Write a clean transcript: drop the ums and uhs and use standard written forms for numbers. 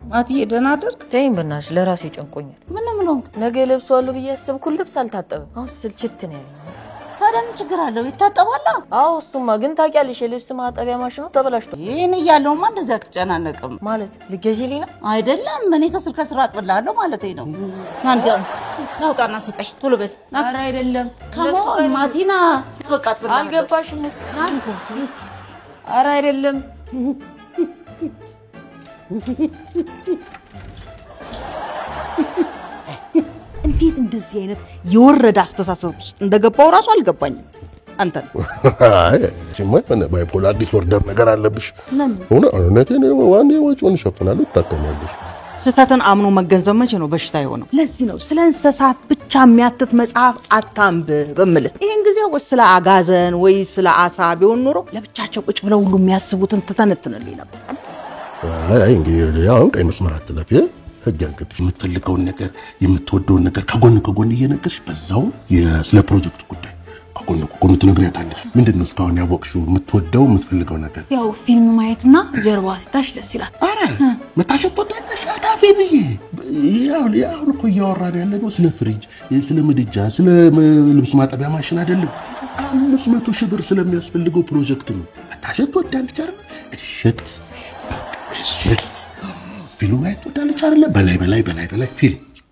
ማትዬ ደህና አደርክ? ተይኝ በእናትሽ ለራሴ ጨንቆኛል። ምን ሆንክ? ነገ ለብሰዋለሁ ብዬ አስብኩት ልብስ አልታጠበም። አሁን ስልችት ነው ያለኝ። ታዲያ ምን ችግር አለው? ይታጠባል። አዎ እሱማ ግን ታውቂያለሽ የልብስ ማጠቢያ ማሽኑ ተበላሽቷል። ይሄን እያለውማ እንደዛ ተጨናነቅም ማለት ልገዢልኝ ነው አይደለም? እኔ ከስር አጥብላለሁ ማለት ነው። ናውጣና ስጠኝ ቶሎ በል። ኧረ አይደለም ማቲና በቃ አጥብላለሁ። አልገባሽም? ኧረ አይደለም እንዴት እንደዚህ አይነት የወረደ አስተሳሰብ ውስጥ እንደገባው ራሱ አልገባኝም። አንተ አይ ሲማን ባይፖላር ዲስኦርደር ነገር አለብሽ። ለምን እውነቴን ዋኔ ወጪውን ይሸፍናሉ ታከማለሽ። ስህተትን አምኖ መገንዘብ መቼ ነው በሽታ የሆነው? ለዚህ ነው ስለ እንስሳት ብቻ የሚያትት መጽሐፍ አታንብብ እምልህ። ይሄን ጊዜ ወይ ስለ አጋዘን ወይ ስለ አሳ ቢሆን ኖሮ ለብቻቸው ቁጭ ብለው ሁሉ የሚያስቡትን ትተነትንልኝ ነበር። አይ እንግዲህ ያው ቀይ መስመር አትለፊ። ህግ እንግዲህ የምትፈልገውን ነገር የምትወደውን ነገር ከጎን እየነገርሽ በዛው ስለ ፕሮጀክት ጉዳይ ከጎን ትነግሪያታለሽ። ምንድነው እስካሁን ያወቅሽው የምትወደው የምትፈልገው ነገር? ያው ፊልም ማየትና ጀርባ ሲታሽ ደስ ይላል። አረ መታሸት ወዳለሽ አታፊፊ። ያው እኮ እያወራን ያለነው ስለ ፍሪጅ፣ ስለ ምድጃ፣ ስለ ልብስ ማጠቢያ ማሽን አይደለም። 500 ሺህ ብር ስለሚያስፈልገው ፕሮጀክት ነው። መታሸት ወዳለች አይደል? እሽት ፊልም ማየት ወዳለች አይደል? በላይ ፊልም